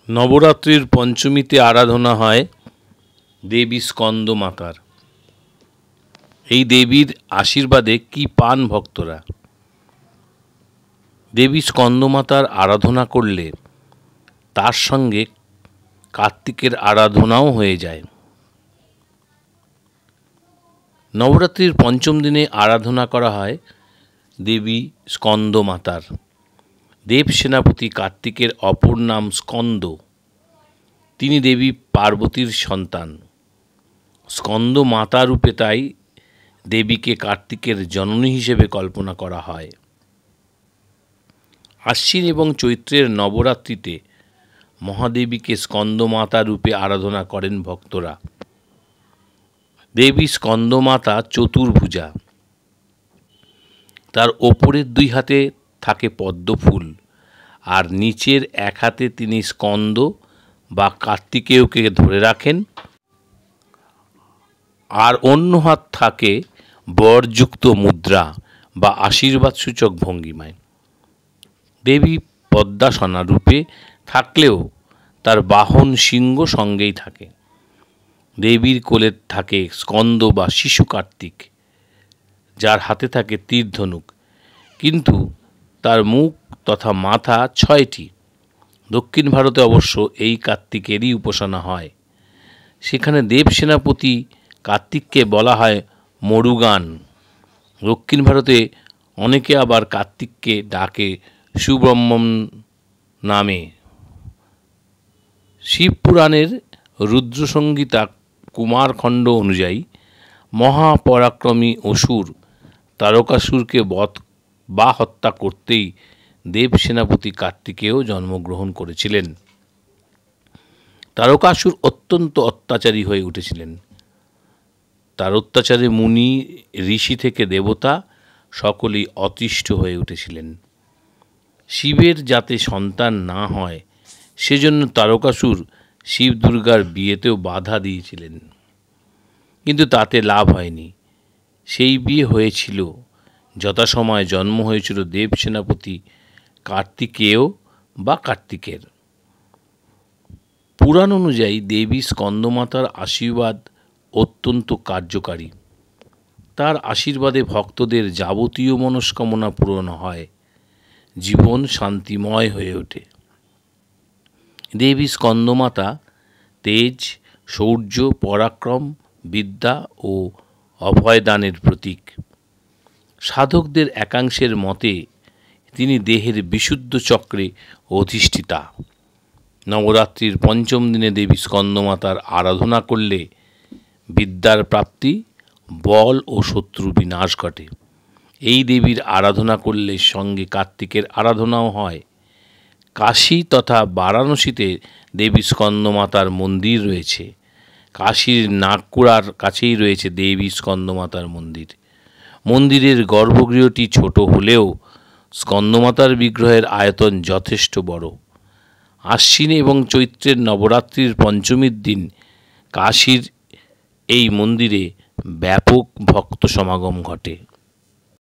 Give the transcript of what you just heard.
নবরাত্রির পঞ্চমীতে আরাধনা হয় দেবী স্কন্দমাতার। এই দেবীর আশীর্বাদে কি পান ভক্তরা? দেবী স্কন্দমাতার আরাধনা করলে তার সঙ্গে কার্তিকের আরাধনাও হয়ে যায়। নবরাত্রির পঞ্চম দিনে আরাধনা করা হয় দেবী স্কন্দমাতার। দেব সেনাপতি কার্তিকের অপর নাম স্কন্দ। তিনি দেবী পার্বতীর সন্তান। স্কন্দ মাতা রূপে তাই দেবীকে কার্তিকের জননী হিসেবে কল্পনা করা হয়। আশ্বিন এবং চৈত্রের নবরাত্রিতে মহাদেবীকে স্কন্দমাতা রূপে আরাধনা করেন ভক্তরা। দেবী স্কন্দমাতা চতুর্ভুজা। তার ওপরের দুই হাতে থাকে পদ্মফুল, আর নিচের এক হাতে তিনি স্কন্দ বা কার্তিকেয়কে ধরে রাখেন, আর অন্য হাত থাকে বরযুক্ত মুদ্রা বা আশীর্বাদ সূচক ভঙ্গিমায়। দেবী পদ্মাসনা রূপে থাকলেও তার বাহন সিংহ সঙ্গেই থাকে। দেবীর কোলে থাকে স্কন্দ বা শিশু কার্তিক, যার হাতে থাকে তীরধনুক, কিন্তু তার মুখ তথা মাথা 6টি। দক্ষিণ ভারতে অবশ্য এই কার্তিকেরই উপাসনা হয়। সেখানে দেব সেনাপতি কার্তিককে বলা হয় মরুগান। দক্ষিণ ভারতে অনেকে আবার কার্তিককে ডাকে সুব্রহ্মণ্য নামে। শিবপুরাণের রুদ্রসংহিতা কুমারখণ্ড অনুযায়ী মহাপরাক্রমী অসুর তারকাসুরকে বধ বা হত্যা করতেই দেব সেনাপতি কার্তিকেয় জন্মগ্রহণ করেছিলেন। তারকাসুর অত্যন্ত অত্যাচারী হয়ে উঠেছিলেন। তার অত্যাচারে মুনি, ঋষি থেকে দেবতা সকলেই অতিষ্ঠ হয়ে উঠেছিলেন। শিবের যাতে সন্তান না হয় সেজন্য তারকাসুর শিব দুর্গার বিয়েতেও বাধা দিয়েছিলেন, কিন্তু তাতে লাভ হয়নি। সেই বিয়ে হয়েছিল যথাসময়ে জন্ম হয়েছিল দেব সেনাপতি কার্তিকেয় বা কার্তিকের। পুরাণ অনুযায়ী দেবী স্কন্দমাতার আশীর্বাদ অত্যন্ত কার্যকারী। তার আশীর্বাদে ভক্তদের যাবতীয় মনস্কামনা পূরণ হয়, জীবন শান্তিময় হয়ে ওঠে। দেবী স্কন্দমাতা তেজ, শৌর্য, পরাক্রম, বিদ্যা ও অভয়দানের প্রতীক। সাধকদের একাংশের মতে তিনি দেহের বিশুদ্ধ চক্রে অধিষ্ঠিতা। নবরাত্রির পঞ্চম দিনে দেবী স্কন্দমাতার আরাধনা করলে বিদ্যার প্রাপ্তি, বল ও শত্রু বিনাশ ঘটে। এই দেবীর আরাধনা করলে সঙ্গে কার্তিকের আরাধনাও হয়। কাশী তথা বারাণসীতে দেবী স্কন্দমাতার মন্দির রয়েছে। কাশীর নাগকুড়ার কাছেই রয়েছে দেবী স্কন্দমাতার মন্দির। মন্দিরের গর্ভগৃহটি ছোট হলেও স্কন্দমাতার বিগ্রহের আয়তন যথেষ্ট বড়। আশ্বিন এবং চৈত্রের নবরাত্রির পঞ্চমীর দিন কাশীর এই মন্দিরে ব্যাপক ভক্ত সমাগম ঘটে।